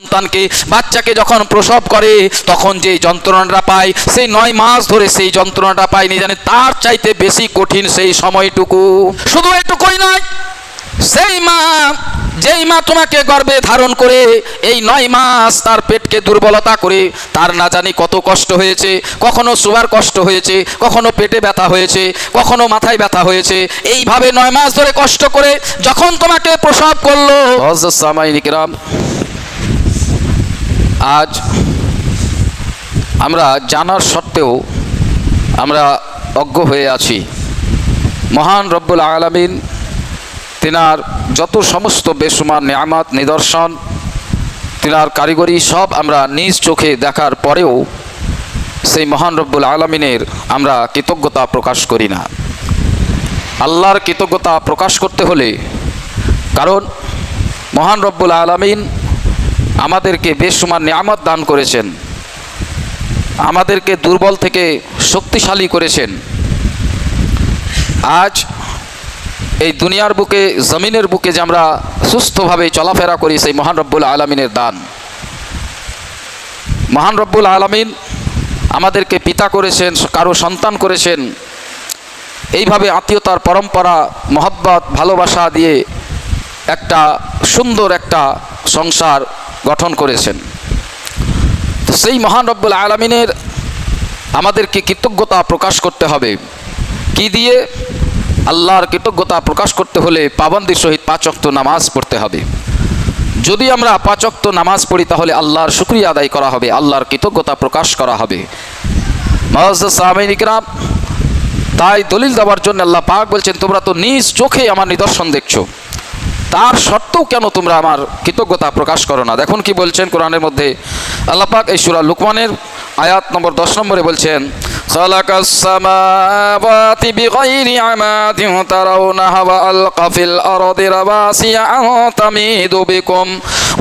সন্তানকে বাচ্চাকে যখন প্রসব করে তখন যে যন্ত্রণাটা পায়, সেই 9 মাস ধরে সেই যন্ত্রণাটা পায়নি জানে, তার চাইতে বেশি কঠিন সেই সময়টুকু। শুধু এটুকুই নয়, সেই মা যেই মা তোমাকে গর্ভে ধারণ করে এই 9 মাস তার পেটকে দুর্বলতা করে, তার না জানি কত কষ্ট হয়েছে, কখনো সুগার কষ্ট হয়েছে, কখনো পেটে ব্যথা হয়েছে, কখনো মাথায় ব্যথা হয়েছে, এইভাবে 9 মাস ধরে কষ্ট করে যখন তোমাকে প্রসব করলো। আজ আমরা জানার সত্ত্বেও আমরা অজ্ঞ হয়ে আছি। মহান রব্বুল আলামিন তিনার যত সমস্ত বেসুমার নেয়ামত নিদর্শন, তিনার কারিগরি সব আমরা নিজ চোখে দেখার পরেও সেই মহান রব্বুল আলামিনের আমরা কৃতজ্ঞতা প্রকাশ করি না। আল্লাহর কৃতজ্ঞতা প্রকাশ করতে হলে, কারণ মহান রব্বুল আলামিন আমাদেরকে বেসুমার নেয়ামত দান করেছেন, আমাদেরকে দুর্বল থেকে শক্তিশালী করেছেন। আজ এই দুনিয়ার বুকে, জমিনের বুকে যে আমরা সুস্থভাবে চলাফেরা করি, সেই মহান রব্বুল আলামিনের দান। মহান রব্বুল আলামিন আমাদেরকে পিতা করেছেন, কারো সন্তান করেছেন, এইভাবে আত্মীয়তার পরম্পরা, মহব্বত, ভালোবাসা দিয়ে একটা সুন্দর একটা সংসার গঠন করেছেন। তো সেই মহান রব্বুল আলামিনের আমাদেরকে কৃতজ্ঞতা প্রকাশ করতে হবে। কি দিয়ে? আল্লাহর কৃতজ্ঞতা প্রকাশ করতে হলে পাবন্দির সহিত 5 ওয়াক্ত নামাজ পড়তে হবে। যদি আমরা 5 ওয়াক্ত নামাজ পড়ি তাহলে আল্লাহর শুকরিয়া আদায় করা হবে, আল্লাহর কৃতজ্ঞতা প্রকাশ করা হবে। মুআজ্জাজ সাহাবায়ে কিরাম, তাই দলিল দেওয়ার জন্য আল্লাহ পাক বলছেন, তোমরা তো নিজ চোখে আমার নিদর্শন দেখছো, তার সত্ত্বেও কেন তোমরা আমার কৃতজ্ঞতা প্রকাশ করো না? দেখুন কি বলছেন কোরআনের মধ্যে আল্লাহ পাক এই সূরা লুকমানের আয়াত নম্বর 10 নম্বরে বলছেন, খালাকাস সামাওয়াতি বিগাইরি আমাদিন তারাউনাহা ওয়া আলকা ফিল আরদি রাওয়াসিয়া আন তামিদু বিকুম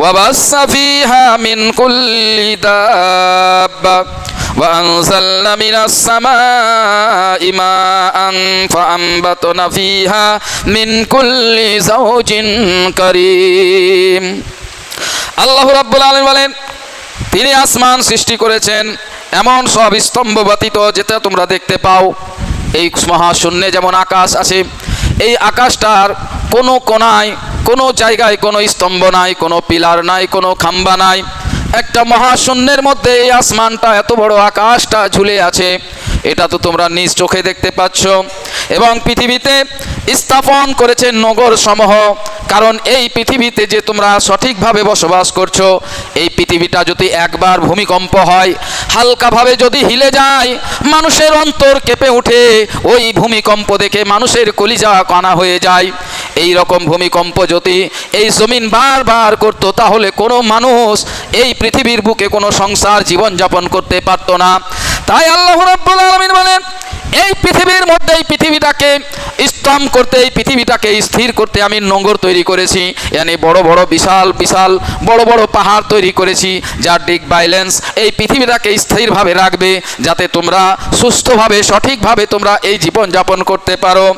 ওয়া বাসসা ফিহা মিন কুল্লি দাব্বা ওয়া আনজালনা মিনাস সামাই মাআন ফাআনবাতনা ফিহা মিন কুল্লি যাওজিন কারীম। আল্লাহ রাব্বুল আলামিন বলেন, তিনি আসমান সৃষ্টি করেছেন এমন সব স্তম্ভ ব্যতীত যেটা তোমরা দেখতে পাও। এই মহাশূন্যে যেমন আকাশ আছে, এই আকাশটার কোনো কোণায়, কোনো জায়গায় কোনো স্তম্ভ নাই, কোনো পিলার নাই, কোনো খাম্বা নাই। একটা মহাশূন্যের মধ্যে এই আসমানটা, এত বড় আকাশটা ঝুলে আছে, এটা তো তোমরা নিজ চোখে দেখতে পাচ্ছ। এবং পৃথিবীতে স্থাপন করেছেন নগর সমূহ, কারণ এই পৃথিবীতে যে তোমরা সঠিকভাবে বসবাস করছো, এই পৃথিবীটা যদি একবার ভূমিকম্প হয়, হালকাভাবে যদি হিলে যায়, মানুষের অন্তর কেঁপে ওঠে, ওই ভূমিকম্প দেখে মানুষের কলিজা কানা হয়ে যায়। এই রকম ভূমিকম্প যদি এই জমিন বারবার করতো, তাহলে কোনো মানুষ এই পৃথিবীর বুকে কোনো সংসার জীবনযাপন করতে পারতো না। তাই আল্লাহ রাব্বুল আলামিন বলেন, এই পৃথিবীর মধ্যে এই পৃথিবীটাকে স্তম্ভ করতে, এই পৃথিবীটাকে স্থির করতে আমি নগর তৈরি করেছি, মানে বড় বড় বিশাল বিশাল বড় বড় পাহাড় তৈরি করেছি, যার দিক ব্যালেন্স এই পৃথিবীটাকে স্থিরভাবে রাখবে, যাতে তোমরা সুস্থভাবে সঠিকভাবে তোমরা এই জীবনযাপন করতে পারো।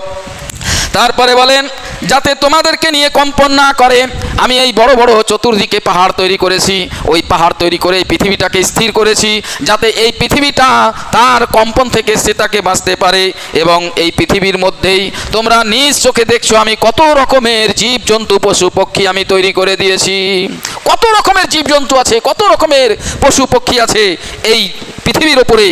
তারপরে বলেন, যাতে তোমাদেরকে নিয়ে কম্পন না করে, আমি এই বড় বড় চতুর্দিকে পাহাড় তৈরি করেছি, ওই পাহাড় তৈরি করে এই পৃথিবীটাকে স্থির করেছি, যাতে এই পৃথিবীটা তার কম্পন থেকে সেটাকে বাঁচতে পারে। এবং এই পৃথিবীর মধ্যেই তোমরা নিজ চোখে দেখছো আমি কত রকমের জীবজন্তু, পশু পক্ষী আমি তৈরি করে দিয়েছি। কত রকমের জীবজন্তু আছে, কত রকমের পশু পক্ষী আছে এই পৃথিবীর ওপরে।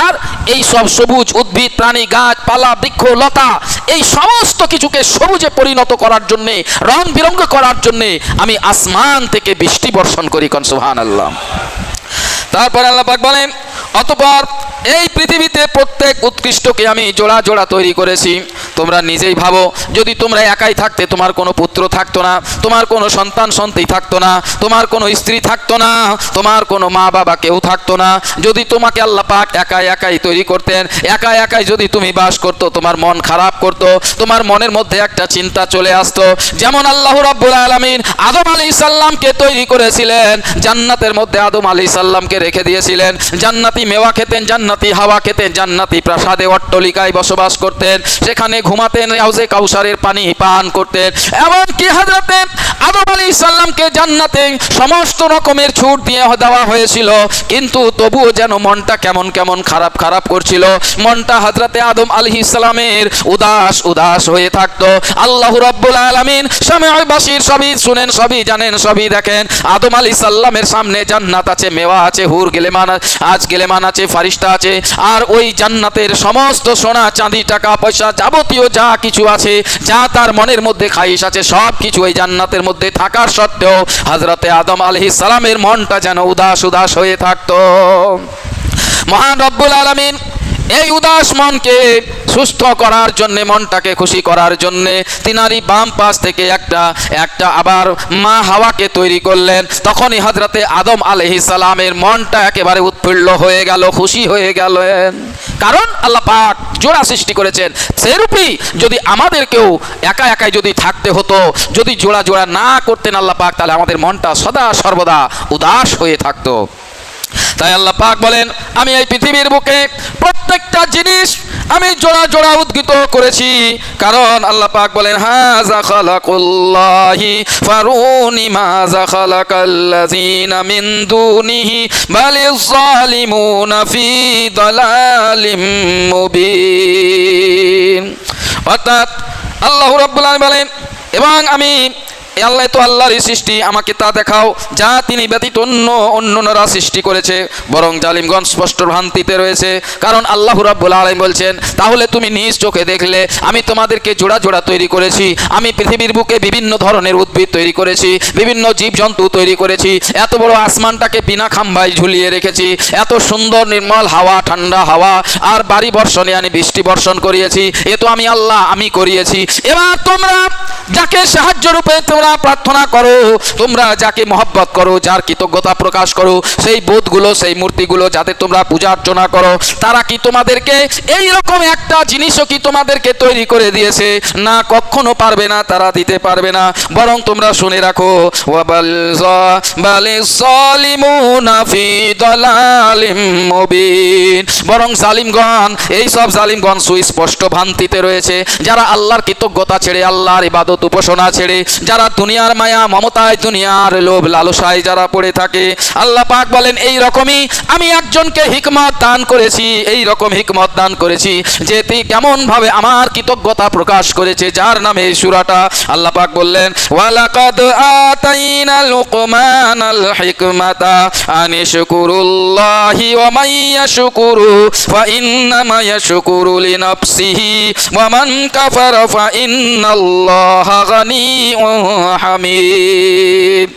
আর এই সব সবুজ উদ্ভিদ, প্রাণী, গাছপালা, বৃক্ষ, লতা, এই সমস্ত কিছুকে সবুজে পরিণত করার জন্যে, রং বিরঙ্গ করার জন্যে আমি আসমান থেকে বৃষ্টি বর্ষণ করি। কোন সুবহানাল্লাহ। তারপর আল্লাহ পাক বলেন, অতঃপর এই পৃথিবীতে প্রত্যেক উৎকৃষ্টকে আমি জোড়া জোড়া তৈরি করেছি। তোমরা নিজেই ভাবো, যদি তোমরা একাই থাকতে, তোমার কোনো পুত্র থাকতো না, তোমার কোনো সন্তান সন্ততি থাকতো না, তোমার কোনো স্ত্রী থাকতো না, তোমার কোনো মা বাবা কেউ থাকতো না। যদি তোমাকে আল্লাহ পাক একাই একাই তৈরি করতেন, একাই একাই যদি তুমি বাস করতো, তোমার মন খারাপ করতো, তোমার মনের মধ্যে একটা চিন্তা চলে আসতো। যেমন আল্লাহ রাব্বুল আলামিন আদম আলাইহিস সালামকে তৈরি করেছিলেন, জান্নাতের মধ্যে আদম আলাইহিস সালামকে রেখে দিয়েছিলেন, জান্নাতি জান্নাতি মেওয়া খেতেন, জান্নাতি হাওয়া খেতেন, জান্নাতি প্রাসাদে অট্টালিকায় বসবাস করতেন, সেখানে ঘুমাতেন, হাউজে কাউসারের পানি পান করতেন। এমনকি হযরতে আদম আলাইহিস সালামকে জান্নাতে সমস্ত রকমের ছুট দিয়ে দেওয়া হয়েছিল, কিন্তু তবুও যেন মনটা কেমন কেমন খারাপ খারাপ করছিল। মনটা হযরতে আদম আলাইহিস সালামের উদাস উদাস হয়ে থাকতো। আল্লাহ রাব্বুল আলামিন সামিউল বাসির, সবই শুনেন, সবই জানেন, সবই দেখেন। আদম আলাইহিস সালামের সামনে জান্নাত আছে, মেওয়া আছে, হুর গিলেমান গিলেমান আছে, ফারিস্তা আছে, আর ওই জান্নাতের সমস্ত সোনা চাঁদি টাকা পয়সা যাবতীয় যা কিছু আছে, যা তার মনের মধ্যে খাইশ আছে, সব কিছু এই জান্নাতের মধ্যে থাকার সত্ত্বেও হযরতে আদম আলাইহিস সালামের মনটা যেন উদাস উদাস হয়ে থাকতো। মহান রব্বুল আলামিন এই উদাস মনকে সুস্থ করার জন্য, মনটাকে খুশি করার জন্য তিনারি বাম পাশ থেকে একটা আবার মা হাওয়াকে তৈরি করলেন। তখনই হযরতে আদম আলাইহিস সালামের মনটা একেবারে উৎফুল্ল হয়ে গেল, খুশি হয়ে গেলেন। কারণ আল্লাহ পাক জোড়া সৃষ্টি করেছেন। সেরূপই যদি আমাদেরকেও একা একাই যদি থাকতে হতো, যদি জোড়া জোড়া না করতেন আল্লাহ পাক, তাহলে আমাদের মনটা সদা সর্বদা উদাস হয়ে থাকতো। তাই আল্লাহ পাক বলেন, আমি এই পৃথিবীর বুকে প্রত্যেকটা জিনিস আমি জোড়া জোড়া উদ্গীত করেছি। কারণ আল্লাহ পাক বলেন, হাযা খালাকুল্লাহি ফারুনি মাযা খালাকাল্লাযিনা মিন দুনিহি বালিয যালিমুনা ফি দালালিম মুবিন। অর্থাৎ আল্লাহ রাব্বুল আলামিন বলেন, এবং আমি আল্লাহ তো আল্লাহরই সৃষ্টি, আমাকে তা দেখাও যা তিনি ব্যতীত অন্যরা সৃষ্টি করেছে। বরং জালিমগণ স্পষ্ট ভ্রান্তিতে রয়েছে। কারণ আল্লাহ রাব্বুল আলামিন বলছেন, তাহলে তুমি নিজ চোখে দেখলে আমি তোমাদেরকে জোড়া জোড়া তৈরি করেছি। আমি পৃথিবীর বুকে বিভিন্ন ধরনের উদ্ভিদ তৈরি করেছি, বিভিন্ন জীবজন্তু তৈরি করেছি, এত বড় আসমানটাকে বিনা খাম্বায় ঝুলিয়ে রেখেছি, এত সুন্দর নির্মল হাওয়া, ঠান্ডা হাওয়া, আর বাড়ি বর্ষণে আমি বৃষ্টি বর্ষণ করিয়েছি। এ তো আমি আল্লাহ, আমি করিয়েছি। এবার তোমরা যাকে সাহায্য রূপে তোমরা প্রার্থনা করো, তোমরা যাকে মহব্বত করো, যার কৃতজ্ঞতা প্রকাশ করো, সেই বোধগুলো, সেই মূর্তিগুলো যাদের তোমরা পূজা অর্চনা করো, তারা কি তোমাদেরকে এই রকম একটা জিনিসও কি তোমাদেরকে তৈরি করে দিয়েছে? না, কখনো পারবে না, তারা দিতে পারবে না। বরং তোমরা শুনে রাখো, বরং জালিমগণ, এই সব জালিমগণ সুস্পষ্ট ভ্রান্তিতে রয়েছে, যারা আল্লাহর কৃতজ্ঞতা ছেড়ে, আল্লাহর ইবাদত উপাসনা ছেড়ে, যারা দুনিয়ার মায়া মমতায়, দুনিয়ার লোভ লালসায় যারা পড়ে থাকে। আল্লাহ পাক বলেন, এই রকমই আমি একজনকে হিকমত দান করেছি, এই রকম হিকমত দান করেছি যে তিনি কেমন ভাবে আমার কৃতজ্ঞতা প্রকাশ করেছে, যার নামে এই সূরাটা। আল্লাহ পাক বললেন, ওয়ালাকাদ আতাইনা লুকমানাল হিকমাতা আনিশকুরুল্লাহি ওয়া মাইয়াশকুরু ফা ইন্নামা ইয়াশকুরু লিনাফসিহি ওয়া মান কাফারা ফা ইন্নাল্লাহা গানিয়্যুন হামিদ।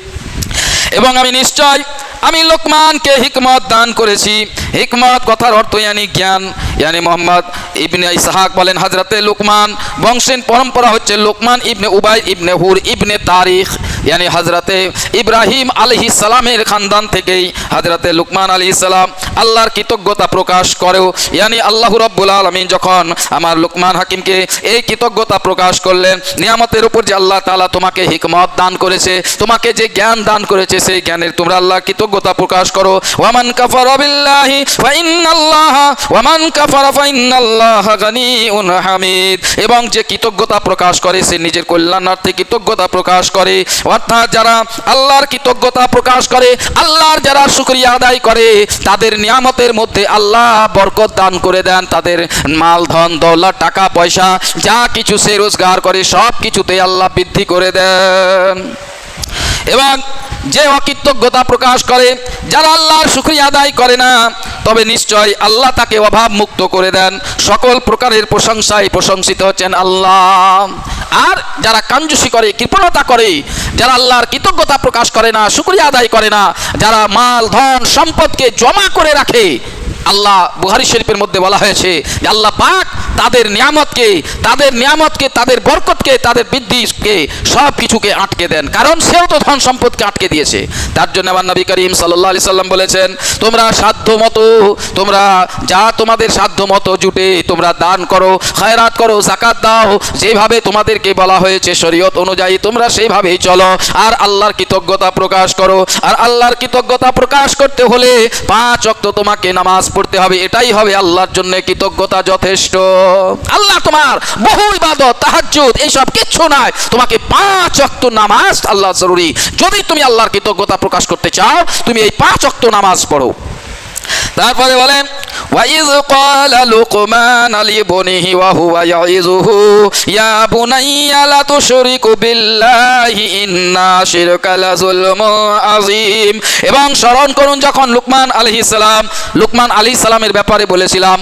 এবং আমি নিশ্চয় আমি লোকমানকে হিকমত দান করেছি। হিকমত কথার অর্থ ইয়ানি জ্ঞান, ইয়ানি মোহাম্মদ ইবনে ইসহাক বলেন, হযরতে লোকমান বংশের পরম্পরা হচ্ছে লোকমান ইবনে উবাই ইবনে হুর ইবনে তারিখ, ইয়ানি হযরতে ইব্রাহিম আলাইহিস সালামের খানদান থেকেই হযরতে লোকমান আলাইহিস সালাম আল্লাহর কৃতজ্ঞতা প্রকাশ করেও, ইয়ানি আল্লাহ রাব্বুল আলামিন যখন আমার লোকমান হাকিমকে এই কৃতজ্ঞতা প্রকাশ করলেন, নিয়ামতের উপর যে আল্লাহ তাআলা তোমাকে হিকমত দান করেছে, তোমাকে যে জ্ঞান দান করেছে, সেই জ্ঞানের তোমরা আল্লাহর কৃতজ্ঞতা প্রকাশ করো। ওয়ামান কাফারা বিল্লাহি ফা ইন্নাল্লাহা ওয়ামান কাফারা ফা ইন্নাল্লাহা গানিয়্যুন হামিদ। এবং যে কৃতজ্ঞতা প্রকাশ করে, সে নিজের কল্যাণার্থে কৃতজ্ঞতা প্রকাশ করে। অর্থাৎ যারা আল্লাহর কৃতজ্ঞতা প্রকাশ করে, আল্লাহর যারা শুকরিয়া আদায় করে, তাদের নিয়ামতের মধ্যে আল্লাহ বরকত দান করে দেন। তাদের মাল ধন দৌলত টাকা পয়সা যা কিছু সে রোজগার করে, সব কিছুতে আল্লাহ বৃদ্ধি করে দেন। এবং যে অকৃতজ্ঞতা প্রকাশ করে, যারা আল্লাহর শুকরিয়া আদায় করে না, তবে নিশ্চয় আল্লাহ তাকে অভাব মুক্ত করে দেন। সকল প্রকারের প্রশংসায় প্রশংসিত হচ্ছেন আল্লাহ। আর যারা কাঞ্জুসি করে, কৃপণতা করে, যারা আল্লাহর কৃতজ্ঞতা প্রকাশ করে না, শুকরিয়া আদায় করে না, যারা মাল ধন সম্পদকে জমা করে রাখে, আল্লাহ বুখারী শরীফের মধ্যে বলা হয়েছে যে আল্লাহ পাক তাদের নিয়ামতকে, তাদের বরকতকে, তাদের বৃদ্ধিকে, সব কিছুকে আটকে দেন, কারণ সেও তো ধন সম্পদকে আটকে দিয়েছে। তার জন্য আমার নবী করিম সাল্লাল্লাহু আলাইহি সাল্লাম বলেছেন, তোমরা সাধ্য মতো, তোমরা যা তোমাদের সাধ্য মতো জুটে তোমরা দান করো, খায়রাত করো, যাকাত দাও, যেভাবে তোমাদেরকে বলা হয়েছে শরীয়ত অনুযায়ী তোমরা সেইভাবেই চলো, আর আল্লাহর কৃতজ্ঞতা প্রকাশ করো। আর আল্লাহর কৃতজ্ঞতা প্রকাশ করতে হলে 5 ওয়াক্ত তোমাকে নামাজ পড়তে হবে, এটাই হবে আল্লাহর জন্য কৃতজ্ঞতা যথেষ্ট। আল্লাহ তোমার বহু ইবাদত, তাহাজ্জুদ এইসব কিচ্ছু নাই, তোমাকে 5 ওয়াক্ত নামাজ আল্লাহ জরুরি। যদি তুমি আল্লাহর কৃতজ্ঞতা প্রকাশ করতে চাও, তুমি এই 5 ওয়াক্ত নামাজ পড়ো। তারপরে বলেন, ওয়াইজ ক্বালা লুকমান লিবনিহি ওয়া হুয়া ইয়াইযুহু ইয়া বুনাইয়া লা তুশরিকু বিল্লাহি ইন্না শিরকা লাযুলমুন আযীম। এবং স্মরণ করুন যখন লুকমান আলাইহিস সালামের ব্যাপারে বলেছিলাম,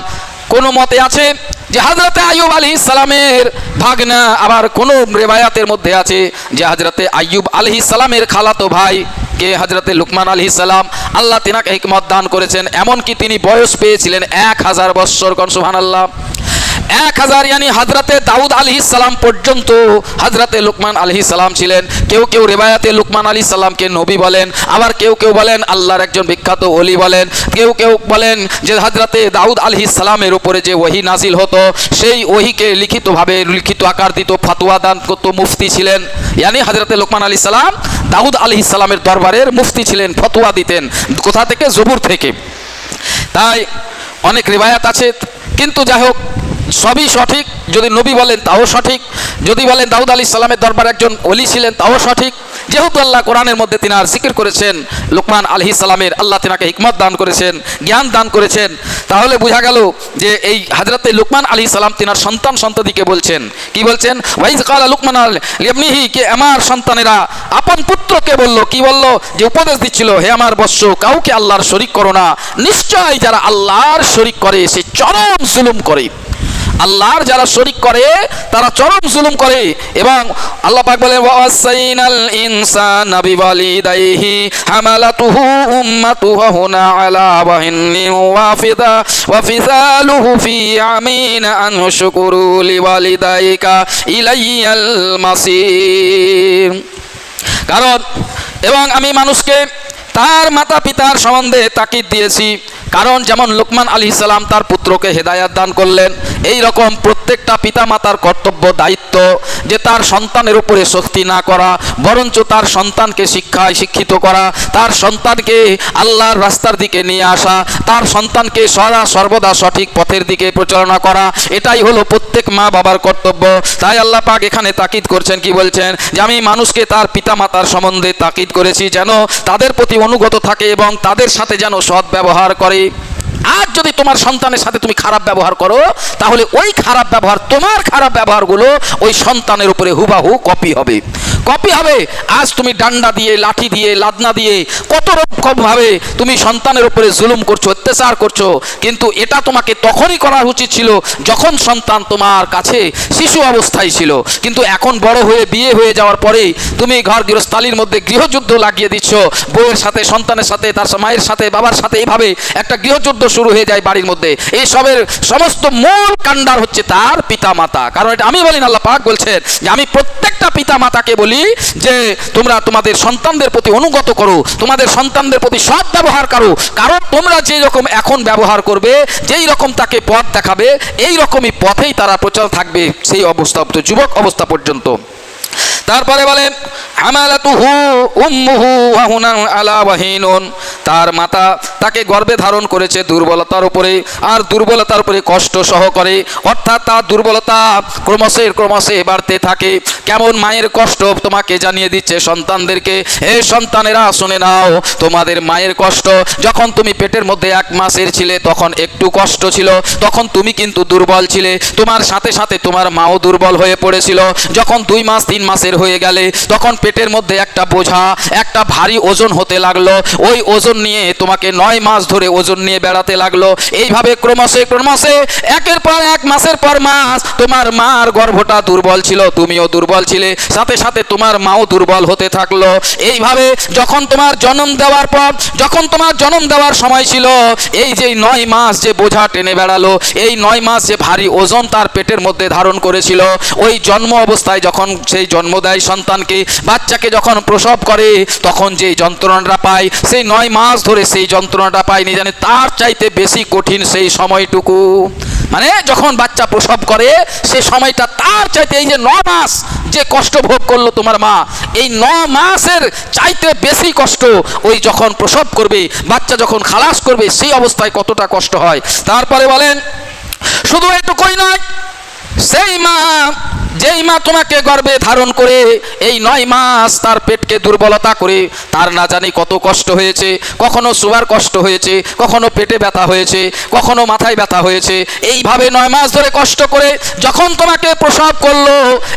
কোন মতে আছে যে হযরতে আইয়ুব আলাইহিস সালামের ভাগনা, আবার কোন রিওয়ায়াতের মধ্যে আছে যে হযরতে আইয়ুব আলাইহিস সালামের খালাতো ভাই কে হযরতে লুকমান আলাইহিস সালাম। আল্লাহ তিনাকে হিকমত দান করেছেন, এমনকি তিনি বয়স পেয়েছিলেন 1000 বৎসর। কোন সুবহানাল্লাহ। 1000 यानी হযরতে দাউদ আলাইহিস সালাম পর্যন্ত হযরতে লুকমান আলাইহিস সালাম ছিলেন। কেউ কেউ রিওয়ায়াতে লুকমান আলাইহিস সালামকে নবী বলেন, আবার কেউ কেউ বলেন আল্লাহর একজন বিখ্যাত ওলি বলেন, কেউ কেউ বলেন যে হযরতে দাউদ আলাইহিস সালামের উপরে যে ওহী নাজিল হতো সেই ওহীকে লিখিত আকার দিত, ফতোয়া দান করত, মুফতি ছিলেন। यानी হযরতে লুকমান আলাইহিস সালাম দাউদ আলাইহিস সালামের দরবারের মুফতি ছিলেন, ফতোয়া দিতেন। কোথা থেকে? জবুর থেকে। তাই অনেক রিওয়ায়াত আছে, কিন্তু যাই হোক সবই সঠিক। যদি নবী বলেন তাও সঠিক, যদি বলেন দাউদ আলাইহিস সালামের দরবারে একজন ওলি ছিলেন তাও সঠিক। যেহেতু আল্লাহ কোরআনের মধ্যে তিনার জিকির করেছেন লুকমান আলাইহিস সালামের, আল্লাহ তিনাকে হিকমত দান করেছেন, জ্ঞান দান করেছেন, তাহলে বোঝা গেল যে এই হযরতে লুকমান আলাইহিস সালাম তিনার সন্তানদিকে বলছেন, কি বলছেন? ওয়াইজ ক্বালা লুকমান লিবনিহি, কে আমার সন্তানেরা আপন পুত্রকে বলল, কি বলল? যে উপদেশ দিচ্ছিল, হে আমার বৎস, কাউকে আল্লাহর শরীক করো না, নিশ্চয় যারা আল্লাহর শরীক করে সে চরম জুলুম করে। আল্লাহর যারা শরীক করে তারা চরম জুলুম করে। এবং আল্লাহ পাক বলেন, ওয়াসাইনাল ইনসানা বিওয়ালিদাইহি হামালাতুহু উম্মাতুহু হুনা আলা ওয়াহিনি ওয়া ফিসালুহু ফি আমিন আন শুকুরু লিওয়ালিদাইকা ইলাইয়াল মাসির। কারণ এবং আমি মানুষকে তার মাতা পিতার সম্বন্ধে তাকিদ দিয়েছি, কারণ যেমন লুকমান আলাইহিস সালাম তার পুত্রকে হেদায়াত দান করলেন, এই রকম প্রত্যেকটা পিতা মাতার কর্তব্য দায়িত্ব যে তার সন্তানের উপরে শক্তি না করা, বরঞ্চ তার সন্তানকে শিক্ষিত করা, তার সন্তানকে আল্লাহর রাস্তার দিকে নিয়ে আসা, তার সন্তানকে সর্বদা সঠিক পথের দিকে পরিচালনা করা, এটাই হলো প্রত্যেক মা বাবার কর্তব্য। তাই আল্লাহ পাক এখানে তাকিদ করছেন, কি বলছেন? যে আমি মানুষকে তার পিতা মাতার সম্বন্ধে তাকিদ করেছি যেন তাদের প্রতি অনুগত থাকে এবং তাদের সাথে যেন সৎ ব্যবহার করে। আজ যদি তোমার সন্তানের সাথে তুমি খারাপ ব্যবহার করো, তাহলে ওই খারাপ ব্যবহার, তোমার খারাপ ব্যবহারগুলো ওই সন্তানের উপরে হুবাহু কপি হবে। আজ তুমি ডান্ডা দিয়ে, লাঠি দিয়ে, লাদনা দিয়ে কত রকমভাবে তুমি সন্তানের উপরে জুলুম করছো, অত্যাচার করছো, কিন্তু এটা তোমাকে তখনই করা উচিত ছিল যখন সন্তান তোমার কাছে শিশু অবস্থায় ছিল। কিন্তু এখন বড় হয়ে বিয়ে হয়ে যাওয়ার পরে তুমি ঘর গৃহস্থালির মধ্যে গৃহযুদ্ধ লাগিয়ে দিচ্ছ, বউয়ের সাথে, সন্তানের সাথে, তার মায়ের সাথে, বাবার সাথে, এইভাবে একটা গৃহযুদ্ধ শুরু হয়ে যায় বাড়ির মধ্যে। এই সবের সমস্ত মূল কাণ্ডার হচ্ছে তার পিতা মাতা। কারণ এটা আমি বলি না, আল্লাহ পাক বলছেন যে আমি প্রত্যেকটা পিতা মাতাকে বলি যে তোমরা তোমাদের সন্তানদের প্রতি অনুগত করো, তোমাদের সন্তানদের প্রতি সৎ ব্যবহার করো, কারণ তোমরা যে রকম এখন ব্যবহার করবে, যেই রকম তাকে পথ দেখাবে, এই রকমই পথেই তারা প্রচার থাকবে সেই অবস্থা, যুবক অবস্থা পর্যন্ত। তারপরে বলেন, হামালাতুহু উম্মুহু ওয়া হুনা আলা ওয়াহিনুন, তার মাতা তাকে গর্ভে ধারণ করেছে দুর্বলতার উপরে, আর দুর্বলতার উপরে কষ্ট সহকারে, অর্থাৎ তার দুর্বলতা ক্রমশে বাড়তে থাকে। কেমন মায়ের কষ্ট তোমাকে জানিয়ে দিচ্ছে সন্তানদেরকে, হে সন্তানেরা শুনে নাও, তোমাদের মায়ের কষ্ট, যখন তুমি পেটের মধ্যে 1 মাসের ছিলে তখন একটু কষ্ট ছিল, তখন তুমি কিন্তু দুর্বল ছিলে, তোমার সাথে সাথে তোমার মাও দুর্বল হয়ে পড়েছিল। যখন 2 মাস 3 মাসের হয়ে গেলে তখন পেটের মধ্যে একটা বোঝা, একটা ভারী ওজন হতে লাগলো। ওই ওজন নিয়ে তোমাকে 9 মাস ধরে ওজন নিয়ে বেড়াতে লাগলো। এইভাবে ক্রমশে ক্রমশে একের পর এক, মাসের পর মাস তোমার মার গর্ভটা দুর্বল ছিল, তুমিও দুর্বল ছিলে, সাথে সাথে তোমার মাও দুর্বল হতে থাকলো। এইভাবে যখন তোমার জন্ম দেওয়ার পর, যখন তোমার জন্ম দেওয়ার সময় ছিল, এই যে 9 মাস যে বোঝা টেনে বেড়ালো, এই 9 মাস যে ভারী ওজন তার পেটের মধ্যে ধারণ করেছিল, ওই জন্ম অবস্থায় যখন সেই জন্ম দেয় সন্তানকে, বাচ্চাকে যখন প্রসব করে, তখন যেই যন্ত্রণাটা পায়, সেই 9 মাস ধরে সেই যন্ত্রণাটা পায়নি জানে, তার চাইতে বেশি কঠিন সেই সময়টুকু। মানে যখন বাচ্চা প্রসব করে সে সময়টা তার চাইতে, এই যে 9 মাস যে কষ্ট ভোগ করলো তোমার মা, এই 9 মাসের চাইতে বেশি কষ্ট ওই যখন প্রসব করবে, বাচ্চা যখন খালাস করবে, সেই অবস্থায় কতটা কষ্ট হয়। তারপরে বলেন শুধু এটুকুই নয়, সেই মা, যেই মা তোমাকে গর্ভে ধারণ করে এই 9 মাস তার পেটকে দুর্বলতা করে, তার না জানি কত কষ্ট হয়েছে, কখনো শোয়ার কষ্ট হয়েছে, কখনো পেটে ব্যথা হয়েছে, কখনো মাথায় ব্যথা হয়েছে। এইভাবে 9 মাস ধরে কষ্ট করে যখন তোমাকে প্রসব করলো,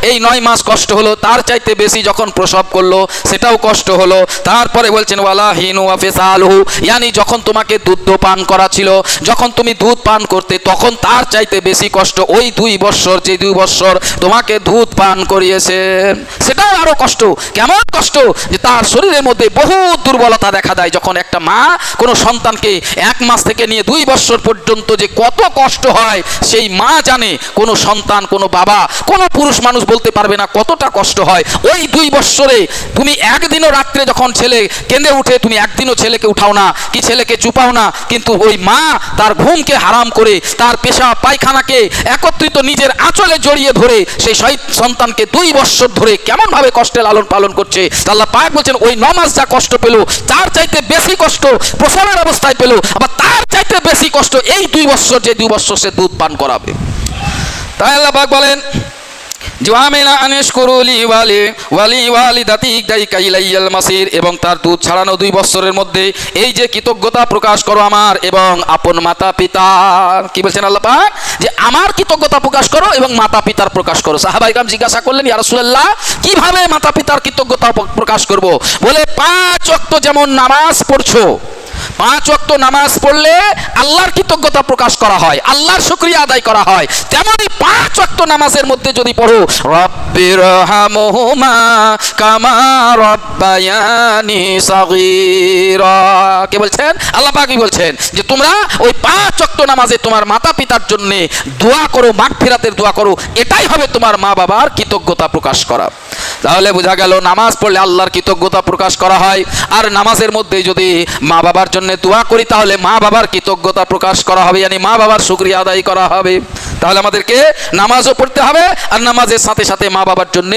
এই 9 মাস কষ্ট হলো, তার চাইতে বেশি যখন প্রসব করলো সেটাও কষ্ট হলো। তারপরে বলছেন ওয়ালা হিনু ওয়া ফিসালহু, ইয়ানি যখন তোমাকে দুধ পান করা ছিল, যখন তুমি দুধ পান করতে, তখন তার চাইতে বেশি কষ্ট ওই 2 বছর, যে 2 বছর তোমাকে দুধ পান করিয়েছেন, সেটাও আরো কষ্ট। কেমন কষ্ট, যে তার শরীরের মধ্যে বহু দুর্বলতা দেখা দেয়। যখন একটা মা কোনো সন্তানকে 1 মাস থেকে নিয়ে 2 বছর পর্যন্ত যে কত কষ্ট হয়, সেই মা জানে। কোনো সন্তান, কোনো বাবা, কোনো পুরুষ মানুষ বলতে পারবে না কতটা কষ্ট হয়। ওই 2 বছরে তুমি একদিনও রাত্রে যখন ছেলে কেঁদে উঠে, তুমি একদিনও ছেলেকে উঠাও না, কি ছেলেকে চুপাও না, কিন্তু ওই মা তার ঘুমকে হারাম করে, তার পেশাব পায়খানাকে একত্রিত নিজের আঁচলে জড়িয়ে ধরে সেই সন্তানকে 2 বছর ধরে কেমন ভাবে কষ্টে লালন পালন করছে। আল্লাহ পাক বলছেন ওই 9 মাস যা কষ্ট পেল, তার চাইতে বেশি কষ্ট প্রসবের অবস্থায় পেল, আবার তার চাইতে বেশি কষ্ট এই 2 বছর, যে 2 বছর সে দুধ পান করাবে। তাই আল্লাহ পাক বলেন এবং তার দুধ ছাড়ানো 2 বছরের মধ্যে এই যে কৃতজ্ঞতা প্রকাশ করো আমার এবং আপন মাতা পিতা। কি বলছেন আল্লাহ পাক, যে আমার কৃতজ্ঞতা প্রকাশ করো এবং মাতা পিতার প্রকাশ করো। সাহাবায়ে কেরাম জিজ্ঞাসা করলেন, ইয়া রাসূলুল্লাহ কিভাবে মাতা পিতার কৃতজ্ঞতা প্রকাশ করব? বলে 5 ওয়াক্ত যেমন নামাজ পড়ছো, 5 ওয়াক্ত নামাজ পড়লে আল্লাহর কৃতজ্ঞতা প্রকাশ করা হয়, আল্লাহর শুকরিয়া আদায় করা হয়, তেমনি 5 ওয়াক্ত নামাজের মধ্যে যদি পড়ো রব্বিরহামহুমা কামা রব্বায়ানি সাগীরা। কে বলছেন? আল্লাহ পাক বলছেন যে তোমরা ওই 5 ওয়াক্ত নামাজে তোমার মাতা পিতার জন্য দোয়া করো, মাগফিরাতের দোয়া করো, এটাই হবে তোমার মা বাবার কৃতজ্ঞতা প্রকাশ করা। তাহলে বোঝা গেল নামাজ পড়লে আল্লাহর কৃতজ্ঞতা প্রকাশ করা হয়, আর নামাজের মধ্যে যদি মা বাবার জন্য দোয়া করি তাহলে মা বাবার কৃতজ্ঞতা প্রকাশ করা হবে, মানে মা বাবার শুকরিয়া আদায় করা হবে। তাহলে আমাদেরকে নামাজও পড়তে হবে, আর নামাজের সাথে সাথে মা বাবার জন্য